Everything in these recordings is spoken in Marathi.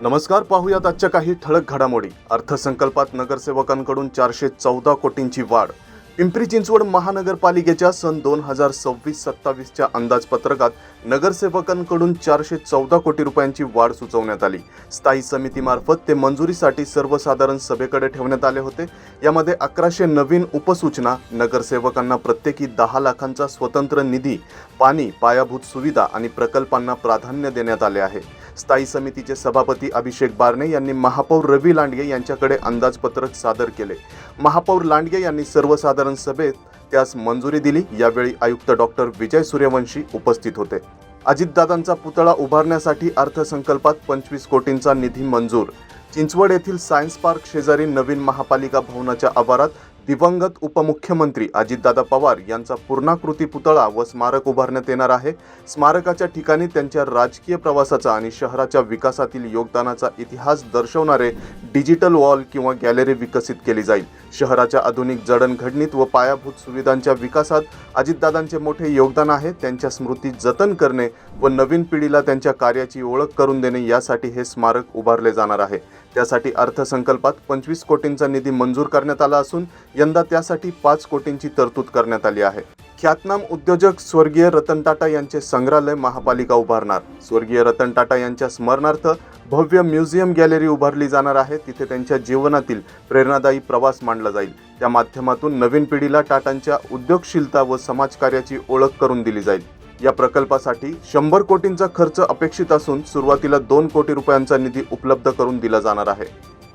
नमस्कार, पाहूयात आजच्या काही ठळक घडामोडी। अर्थसंकल्पात नगरसेवकांकडून 414 कोटींची वाढ। पिंपरी चिंचवड महानगरपालिकेच्या सन 2026-27च्या अंदाजपत्रकात नगरसेवकांकडून 414 कोटी रुपयांची वाढ सुचवण्यात आली। स्थायी समितीमार्फत ते मंजुरीसाठी सर्वसाधारण सभेकडे ठेवण्यात आले होते। यामध्ये 1100 नवीन उपसूचना, नगरसेवकांना प्रत्येकी 10 लाखांचा स्वतंत्र निधी, पाणी, पायाभूत सुविधा आणि प्रकल्पांना प्राधान्य देण्यात आले आहे। स्थायी समितीचे सभापती अभिषेक बारणे यांनी महापौर रवी लांडगे यांच्याकडे अंदाजपत्रक सादर केले। महापौर लांडगे यांनी सर्वसाधारण सभेत त्यास मंजुरी दिली। यावेळी आयुक्त डॉक्टर विजय सूर्यवंशी उपस्थित होते। अजितदादांचा पुतळा उभारण्यासाठी अर्थसंकल्पात 25 कोटींचा निधी मंजूर। चिंचवड येथील सायन्स पार्क शेजारी नवीन महापालिका भवनाच्या आवारात दिवंगत उपमुख्यमंत्री अजितदादा पवार यांचा पूर्णाकृती पुतळा व स्मारक उभारण्यात येणार आहे। स्मारकाच्या ठिकाणी त्यांच्या राजकीय प्रवासाचा आणि शहराच्या विकासातील योगदानाचा इतिहास दर्शवणारे डिजिटल वॉल किंवा गॅलरी विकसित केली जाईल। शहराच्या आधुनिक जडणघडणीत व पायाभूत सुविधांच्या विकासात अजितदादांचे मोठे योगदान आहे। त्यांच्या स्मृती जतन करणे व नवीन पिढीला त्यांच्या कार्याची ओळख करून देणे यासाठी हे स्मारक उभारले जाणार आहे। त्यासाठी अर्थसंकल्पात 25 कोटींचा निधी मंजूर करण्यात आला असून यंदा त्यासाठी 5 कोटींची तरतूद करण्यात आली आहे। ख्यातनाम उद्योजक स्वर्गीय रतन टाटा यांचे संग्रहालय महापालिका उभारणार। स्वर्गीय रतन टाटा यांच्या स्मरणार्थ भव्य म्युझियम गॅलरी उभारली जाणार आहे। तिथे त्यांच्या जीवनातील प्रेरणादायी प्रवास मांडला जाईल। त्या माध्यमातून नवीन पिढीला टाटांच्या उद्योगशीलता व समाजकार्याची ओळख करून दिली जाईल। या प्रकल्पासाठी 100 कोटींचा खर्च अपेक्षित असून सुरुवातीला 2 कोटी रुपयांचा निधी उपलब्ध करून दिला जाणार आहे।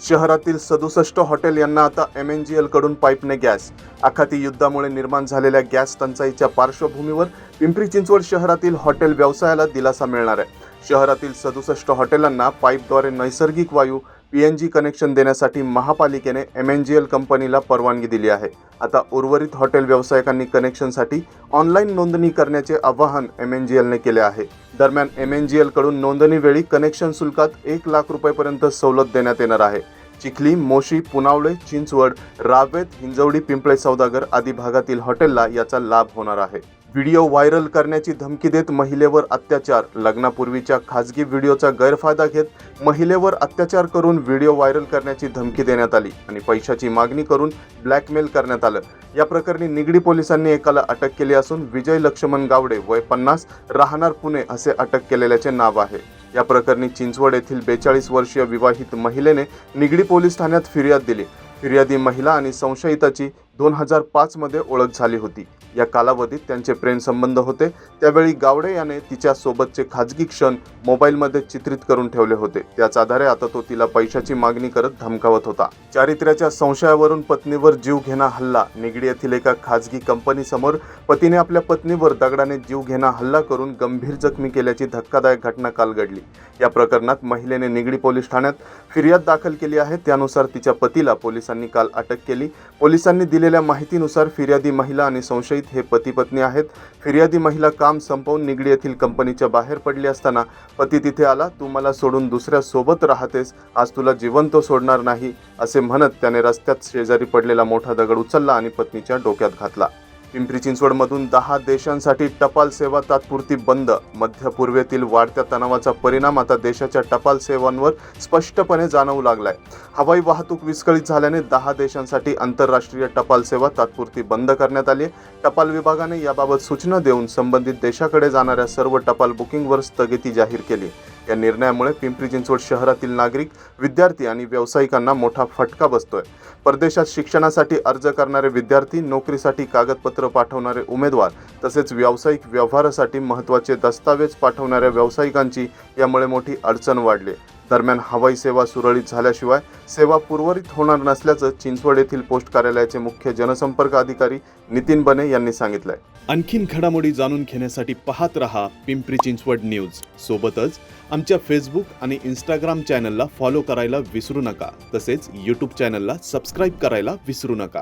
शहरातील 67 हॉटेल यांना आता MNGL कडून पाईपने गॅस। आखाती युद्धामुळे निर्माण झालेल्या गॅस टंचाईच्या पार्श्वभूमीवर पिंपरी चिंचवड शहरातील हॉटेल व्यवसायाला दिलासा मिळणार आहे। शहरातील 67 हॉटेलांना पाईपद्वारे नैसर्गिक वायू PNG कनेक्शन देण्यासाठी महापालिकेने MNGL कंपनीला परवानगी दिली आहे। आता उर्वरित हॉटेल व्यावसायिकांनी कनेक्शनसाठी ऑनलाईन नोंदणी करण्याचे आवाहन MNGLने केले आहे। दरम्यान MNGL कडून नोंदणीवेळी कनेक्शन शुल्कात 1 लाख रुपयांपर्यंत सवलत देण्यात येणार आहे। चिखली, मोशी, पुनावळे, चिंचवड, रावेत, हिंजवडी, पिंपळे सौदागर आदी भागातील हॉटेलला याचा लाभ होणार आहे। व्हिडिओ व्हायरल करण्याची धमकी देत महिलेवर अत्याचार। लग्नापूर्वीच्या खासगी व्हिडिओचा गैरफायदा घेत महिलेवर अत्याचार करून व्हिडिओ व्हायरल करण्याची धमकी देण्यात आली आणि पैशाची मागणी करून ब्लॅकमेल करण्यात आलं। या प्रकरणी निगडी पोलिसांनी एकाला अटक केली असून विजय लक्ष्मण गावडे वय 50 राहणार पुणे असे अटक केलेल्याचे नाव आहे। या प्रकरणी चिंचवड येथील 42 वर्षीय विवाहित महिलेने निगडी पोलीस ठाण्यात फिर्याद दिली। फिर्यादी महिला आणि संशयिताची 2005 मध्ये ओळख झाली होती। या कालावधीत त्यांचे प्रेमसंबंध होते। त्यावेळी गावडे याने तिच्या सोबतचे खाजगी क्षण मोबाईलमध्ये चित्रित करून ठेवले होते। त्याच आधारे आता तो तिला पैशाची मागणी करत धमकावत होता। चारित्र्याच्या संशयावरून पत्नीवर जीवघेणा हल्ला। निगडी येथील एका खाजगी कंपनीसमोर पतीने आपल्या पत्नीवर दगडाने जीवघेणा हल्ला करून गंभीर जखमी केल्याची धक्कादायक घटना काल घडली। या प्रकरणात महिलेने निगडी पोलीस ठाण्यात फिर्याद दाखल केली आहे। त्यानुसार तिच्या पतीला पोलिसांनी काल अटक केली। पोलिसांनी दिलेल्या माहितीनुसार फिर्यादी महिला आणि संशयित हे पती पत्नी आहेत। फिर्यादी महिला काम संपवून निगडी येथील कंपनीच्या बाहेर पडली असताना पती तिथे आला। तू मला सोडून दुसऱ्या सोबत राहतेस, आज तुला जिवंत सोडणार नाही असे म्हणत त्याने रस्त्यात शेजारी पडलेला मोठा दगड उचलला आणि पत्नीच्या डोक्यात घातला। पिंपरी चिंचवडमधून 10 देशांसाठी टपाल सेवा तात्पुरती बंद। मध्य पूर्वेतील वाढत्या तणावाचा परिणाम आता देशाच्या टपाल सेवांवर स्पष्टपणे जाणवू लागलाय। हवाई वाहतूक विस्कळीत झाल्याने 10 देशांसाठी आंतरराष्ट्रीय टपाल सेवा तात्पुरती बंद करण्यात आली। टपाल विभागाने याबाबत सूचना देऊन संबंधित देशाकडे जाणाऱ्या सर्व टपाल बुकिंगवर स्थगिती जाहीर केली। या निर्णयामुळे पिंपरी चिंचवड शहरातील नागरिक, विद्यार्थी आणि व्यावसायिकांना मोठा फटका बसतोय। परदेशात शिक्षणासाठी अर्ज करणारे विद्यार्थी, नोकरीसाठी कागदपत्र पाठवणारे उमेदवार तसेच व्यावसायिक व्यवहारासाठी महत्त्वाचे दस्तावेज पाठवणाऱ्या व्यावसायिकांची यामुळे मोठी अडचण वाढली। दरम्यान हवाई सेवा सुरळीत झाल्याशिवाय सेवा पूर्वरित होणार नसल्याचं चिंचवड येथील पोस्ट कार्यालयाचे मुख्य जनसंपर्क अधिकारी नितीन बने यांनी सांगितलंय। आणखीन घडामोडी जाणून घेण्यासाठी पाहत रहा पिंपरी चिंचवड न्यूज। सोबतच आमच्या फेसबुक आणि इंस्टाग्राम चॅनलला फॉलो करायला विसरू नका। तसेच YouTube चॅनलला सबस्क्राईब करायला विसरू नका।